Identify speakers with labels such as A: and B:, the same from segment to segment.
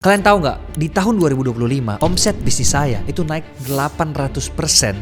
A: Kalian tahu nggak, di tahun 2025, omset bisnis saya itu naik 800%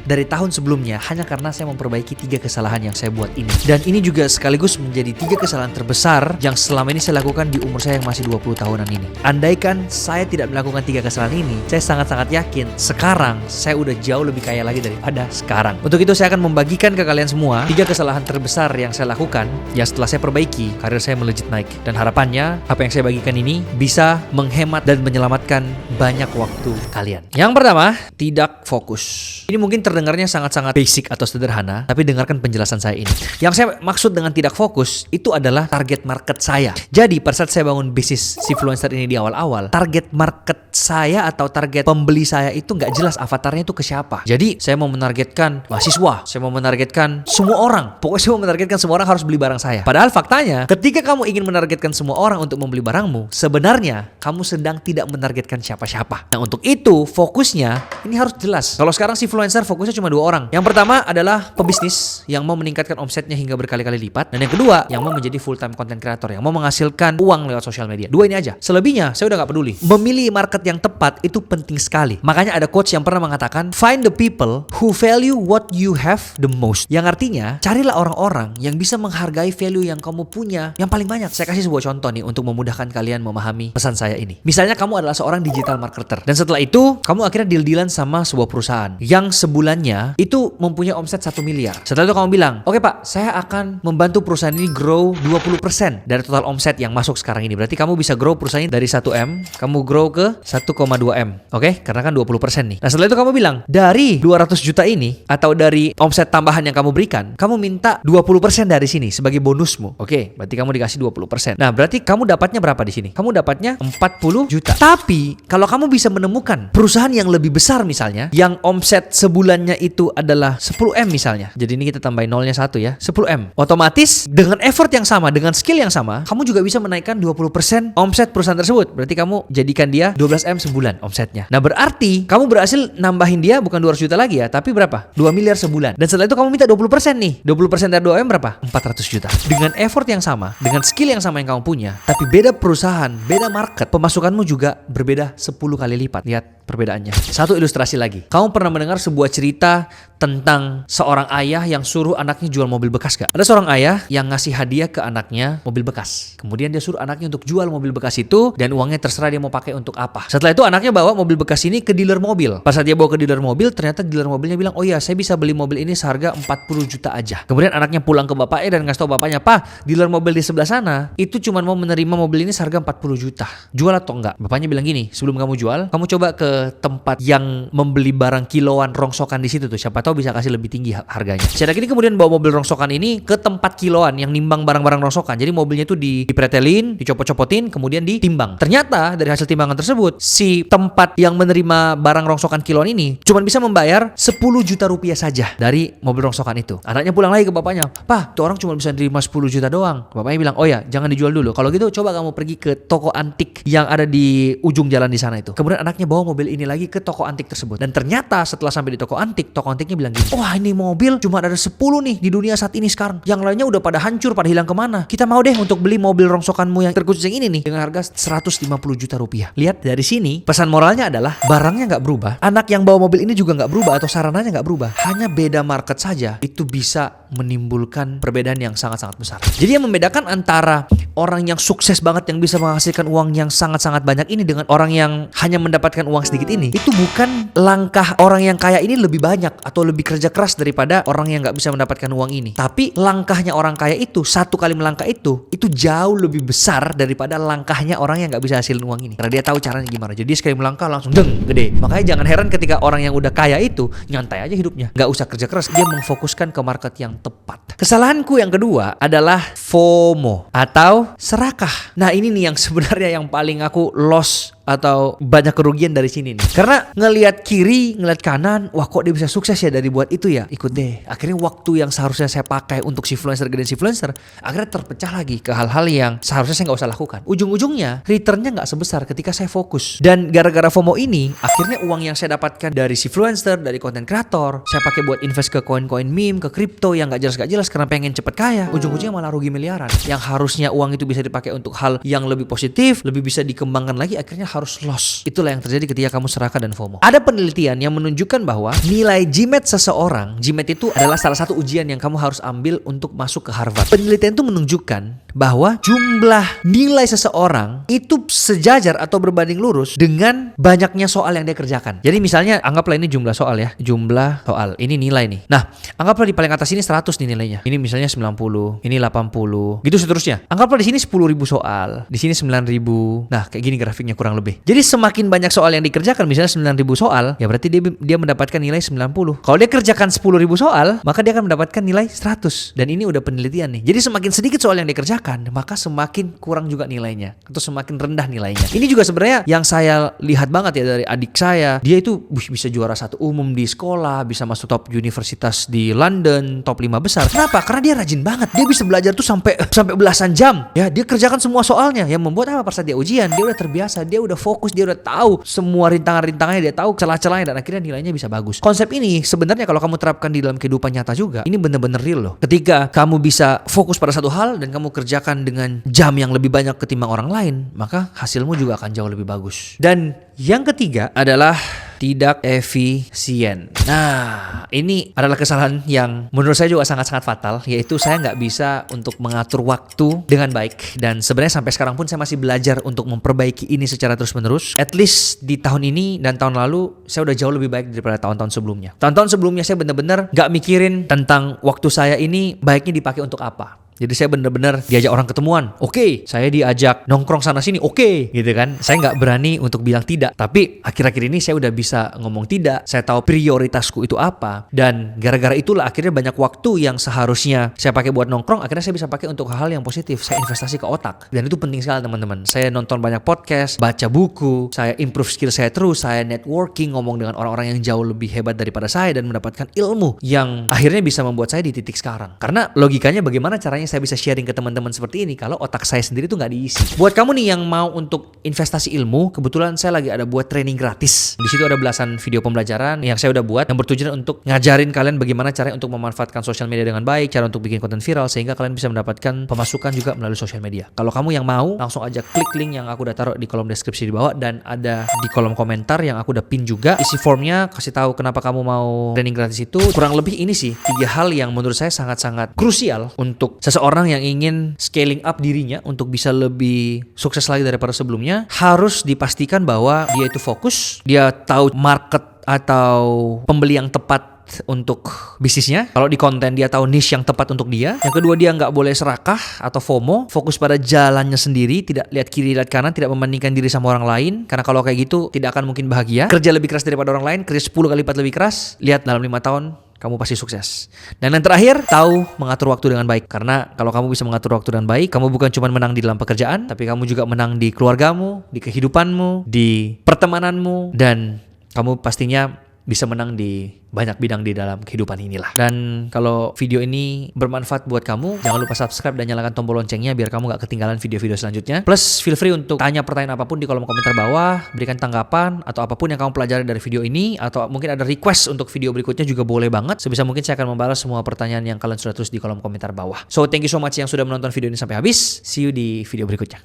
A: dari tahun sebelumnya hanya karena saya memperbaiki 3 kesalahan yang saya buat ini. Dan ini juga sekaligus menjadi 3 kesalahan terbesar yang selama ini saya lakukan di umur saya yang masih 20 tahunan ini. Andaikan saya tidak melakukan 3 kesalahan ini, saya sangat-sangat yakin sekarang saya udah jauh lebih kaya lagi daripada sekarang. Untuk itu saya akan membagikan ke kalian semua 3 kesalahan terbesar yang saya lakukan yang setelah saya perbaiki, karir saya melejit naik. Dan harapannya apa yang saya bagikan ini bisa menghemat dan menyelamatkan banyak waktu kalian. Yang pertama, tidak fokus. Ini mungkin terdengarnya sangat-sangat basic atau sederhana, tapi dengarkan penjelasan saya ini. Yang saya maksud dengan tidak fokus itu adalah target market saya. Jadi pada saat saya bangun bisnis Sifluencer ini di awal-awal, target market saya atau target pembeli saya itu nggak jelas avatarnya itu ke siapa. Jadi saya mau menargetkan mahasiswa, saya mau menargetkan semua orang. Pokoknya saya mau menargetkan semua orang harus beli barang saya. Padahal faktanya, ketika kamu ingin menargetkan semua orang untuk membeli barangmu, sebenarnya kamu sedang tidak menargetkan siapa-siapa. Nah, untuk itu fokusnya ini harus jelas. Kalau sekarang Sifluencer fokusnya cuma 2 orang. Yang pertama adalah pebisnis yang mau meningkatkan omsetnya hingga berkali-kali lipat, dan yang kedua yang mau menjadi full time content creator yang mau menghasilkan uang lewat sosial media. 2 ini aja. Selebihnya saya udah gak peduli. Memilih market yang tepat itu penting sekali. Makanya ada coach yang pernah mengatakan, find the people who value what you have the most. Yang artinya, carilah orang-orang yang bisa menghargai value yang kamu punya yang paling banyak. Saya kasih sebuah contoh nih untuk memudahkan kalian memahami pesan saya ini. Misalnya kamu adalah seorang digital marketer, dan setelah itu kamu akhirnya deal-dealan sama sebuah perusahaan yang sebulannya itu mempunyai omset 1 miliar. Setelah itu kamu bilang, oke Pak, saya akan membantu perusahaan ini grow 20% dari total omset yang masuk sekarang ini. Berarti kamu bisa grow perusahaan ini dari 1M, kamu grow ke 1,2M. Oke? Karena kan 20% nih. Nah, setelah itu kamu bilang, dari 200 juta ini atau dari omset tambahan yang kamu berikan, kamu minta 20% dari sini sebagai bonusmu. Oke? Berarti kamu dikasih 20%. Nah, berarti kamu dapatnya berapa di sini? Kamu dapatnya 40 juta. Tapi kalau kamu bisa menemukan perusahaan yang lebih besar misalnya, yang omset sebulannya itu adalah 10M misalnya. Jadi ini kita tambahin nolnya 1 ya, 10M. Otomatis dengan effort yang sama, dengan skill yang sama, kamu juga bisa menaikkan 20% omset perusahaan tersebut. Berarti kamu jadikan dia 12M sebulan omsetnya. Nah, berarti kamu berhasil nambahin dia bukan 200 juta lagi ya, tapi berapa? 2 miliar sebulan. Dan setelah itu kamu minta 20% nih. 20% dari 2M berapa? 400 juta. Dengan effort yang sama, dengan skill yang sama yang kamu punya, tapi beda perusahaan, beda market, pemasukanmu juga berbeda 10 kali lipat. Lihat perbedaannya. Satu ilustrasi lagi. Kamu pernah mendengar sebuah cerita tentang seorang ayah yang suruh anaknya jual mobil bekas gak? Ada seorang ayah yang ngasih hadiah ke anaknya mobil bekas. Kemudian dia suruh anaknya untuk jual mobil bekas itu, dan uangnya terserah dia mau pakai untuk apa. Setelah itu anaknya bawa mobil bekas ini ke dealer mobil. Pas saat dia bawa ke dealer mobil, ternyata dealer mobilnya bilang, oh iya, saya bisa beli mobil ini seharga 40 juta aja. Kemudian anaknya pulang ke bapaknya dan ngasih tahu bapaknya, Pak, dealer mobil di sebelah sana itu cuma mau menerima mobil ini seharga 40 juta. Jual atau enggak? Bapaknya bilang gini, sebelum kamu jual, kamu coba ke tempat yang membeli barang kiloan rongsokan di situ tuh. Siapa tahu bisa kasih lebih tinggi harganya. Secara gini kemudian bawa mobil rongsokan ini ke tempat kiloan yang nimbang barang-barang rongsokan. Jadi mobilnya itu dipretelin, dicopot-copotin, kemudian ditimbang. Ternyata dari hasil timbangan tersebut, si tempat yang menerima barang rongsokan kiloan ini cuma bisa membayar 10 juta rupiah saja dari mobil rongsokan itu. Anaknya pulang lagi ke bapaknya, Pak, tuh orang cuma bisa nerima 10 juta doang. Bapaknya bilang, oh ya, jangan dijual dulu. Kalau gitu coba kamu pergi ke toko antik yang ada di ujung jalan di sana itu. Kemudian anaknya bawa mobil ini lagi ke toko antik tersebut. Dan ternyata setelah sampai di toko antiknya bilang gini, wah, ini mobil cuma ada 10 nih di dunia saat ini sekarang. Yang lainnya udah pada hancur, pada hilang kemana. Kita mau deh untuk beli mobil rongsokanmu yang terkhusus yang ini nih dengan harga 150 juta rupiah. Lihat dari sini, pesan moralnya adalah barangnya nggak berubah, anak yang bawa mobil ini juga nggak berubah atau sarananya nggak berubah. Hanya beda market saja itu bisa menimbulkan perbedaan yang sangat-sangat besar. Jadi yang membedakan antara orang yang sukses banget yang bisa menghasilkan uang yang sangat-sangat banyak ini dengan orang yang hanya mendapatkan uang sedikit ini, itu bukan langkah orang yang kaya ini lebih banyak atau lebih kerja keras daripada orang yang nggak bisa mendapatkan uang ini. Tapi langkahnya orang kaya itu, 1 kali melangkah itu jauh lebih besar daripada langkahnya orang yang nggak bisa hasilin uang ini. Karena dia tahu caranya gimana. Jadi sekali melangkah langsung deng, gede. Makanya jangan heran ketika orang yang udah kaya itu nyantai aja hidupnya, nggak usah kerja keras, dia memfokuskan ke market yang tepat. Kesalahanku yang kedua adalah FOMO atau serakah. Nah, ini nih yang sebenarnya yang paling aku lost atau banyak kerugian dari sini nih. Karena ngelihat kiri, ngelihat kanan, wah kok dia bisa sukses ya dari buat itu ya, ikut deh. Akhirnya waktu yang seharusnya saya pakai untuk Sifluencer, gedein Sifluencer, akhirnya terpecah lagi ke hal-hal yang seharusnya saya nggak usah lakukan. Ujung-ujungnya returnnya nggak sebesar ketika saya fokus. Dan gara-gara FOMO ini, akhirnya uang yang saya dapatkan dari Sifluencer, dari content creator, saya pakai buat invest ke koin-koin meme, ke kripto yang nggak jelas karena pengen cepet kaya. Ujung-ujungnya malah rugi miliaran. Yang harusnya uang itu bisa dipakai untuk hal yang lebih positif, lebih bisa dikembangkan lagi, akhirnya harus loss. Itulah yang terjadi ketika kamu serakah dan FOMO. Ada penelitian yang menunjukkan bahwa nilai GMAT seseorang, GMAT itu adalah salah satu ujian yang kamu harus ambil untuk masuk ke Harvard. Penelitian itu menunjukkan bahwa jumlah nilai seseorang itu sejajar atau berbanding lurus dengan banyaknya soal yang dia kerjakan. Jadi misalnya anggaplah ini jumlah soal ya, jumlah soal, ini nilai nih. Nah, anggaplah di paling atas ini 100 nih nilainya. Ini misalnya 90, ini 80, gitu seterusnya. Anggaplah di sini 10.000 soal, di sini 9.000. Nah, kayak gini grafiknya kurang lebih. Jadi semakin banyak soal yang dikerjakan, misalnya 9.000 soal, ya berarti dia mendapatkan nilai 90. Kalau dia kerjakan 10.000 soal, maka dia akan mendapatkan nilai 100. Dan ini udah penelitian nih. Jadi semakin sedikit soal yang dikerjakan, maka semakin kurang juga nilainya, atau semakin rendah nilainya. Ini juga sebenarnya yang saya lihat banget ya dari adik saya. Dia itu bisa juara 1 umum di sekolah, bisa masuk top universitas di London, top 5 besar. Kenapa? Karena dia rajin banget. Dia bisa belajar tuh sampai belasan jam. Ya, dia kerjakan semua soalnya. Yang membuat apa? Pas saat dia ujian, dia udah terbiasa, dia udah fokus, dia udah tahu semua rintangan-rintangannya, dia tahu celah-celahnya, dan akhirnya nilainya bisa bagus. Konsep ini sebenarnya kalau kamu terapkan di dalam kehidupan nyata juga, ini bener-bener real loh. Ketika kamu bisa fokus pada satu hal dan kamu kerjakan dengan jam yang lebih banyak ketimbang orang lain, maka hasilmu juga akan jauh lebih bagus. Dan yang ketiga adalah tidak efisien. Nah, ini adalah kesalahan yang menurut saya juga sangat-sangat fatal, yaitu saya nggak bisa untuk mengatur waktu dengan baik. Dan sebenarnya sampai sekarang pun saya masih belajar untuk memperbaiki ini secara terus-menerus. At least di tahun ini dan tahun lalu, saya udah jauh lebih baik daripada tahun-tahun sebelumnya. Tahun-tahun sebelumnya saya benar-benar nggak mikirin tentang waktu saya ini baiknya dipakai untuk apa. Jadi saya benar-benar diajak orang ketemuan, oke. Saya diajak nongkrong sana sini, oke. Gitu kan. Saya nggak berani untuk bilang tidak. Tapi akhir-akhir ini saya udah bisa ngomong tidak. Saya tahu prioritasku itu apa. Dan gara-gara itulah akhirnya banyak waktu yang seharusnya saya pakai buat nongkrong, akhirnya saya bisa pakai untuk hal yang positif. Saya investasi ke otak. Dan itu penting sekali teman-teman. Saya nonton banyak podcast, baca buku, saya improve skill saya terus, saya networking, ngomong dengan orang-orang yang jauh lebih hebat daripada saya dan mendapatkan ilmu yang akhirnya bisa membuat saya di titik sekarang. Karena logikanya bagaimana caranya saya bisa sharing ke teman-teman seperti ini kalau otak saya sendiri tuh nggak diisi. Buat kamu nih yang mau untuk investasi ilmu, kebetulan saya lagi ada buat training gratis. Di situ ada belasan video pembelajaran yang saya udah buat yang bertujuan untuk ngajarin kalian bagaimana caranya untuk memanfaatkan sosial media dengan baik, cara untuk bikin konten viral sehingga kalian bisa mendapatkan pemasukan juga melalui sosial media. Kalau kamu yang mau, langsung aja klik link yang aku udah taruh di kolom deskripsi di bawah dan ada di kolom komentar yang aku udah pin juga. Isi formnya, kasih tahu kenapa kamu mau training gratis itu. Kurang lebih ini sih 3 hal yang menurut saya sangat-sangat krusial untuk seseorang yang ingin scaling up dirinya untuk bisa lebih sukses lagi daripada sebelumnya. Harus dipastikan bahwa dia itu fokus, dia tahu market atau pembeli yang tepat untuk bisnisnya. Kalau di konten dia tahu niche yang tepat untuk dia. Yang kedua, dia nggak boleh serakah atau FOMO, fokus pada jalannya sendiri, tidak lihat kiri lihat kanan, tidak membandingkan diri sama orang lain, karena kalau kayak gitu tidak akan mungkin bahagia. Kerja lebih keras daripada orang lain, kerja 10 kali lipat lebih keras, lihat dalam 5 tahun kamu pasti sukses. Dan yang terakhir, tahu mengatur waktu dengan baik. Karena kalau kamu bisa mengatur waktu dengan baik, kamu bukan cuma menang di dalam pekerjaan, tapi kamu juga menang di keluargamu, di kehidupanmu, di pertemananmu, dan kamu pastinya bisa menang di banyak bidang di dalam kehidupan inilah. Dan kalau video ini bermanfaat buat kamu, jangan lupa subscribe dan nyalakan tombol loncengnya biar kamu gak ketinggalan video-video selanjutnya. Plus feel free untuk tanya pertanyaan apapun di kolom komentar bawah, berikan tanggapan atau apapun yang kamu pelajari dari video ini, atau mungkin ada request untuk video berikutnya juga boleh banget. Sebisa mungkin saya akan membalas semua pertanyaan yang kalian sudah tulis di kolom komentar bawah. So thank you so much yang sudah menonton video ini sampai habis. See you di video berikutnya.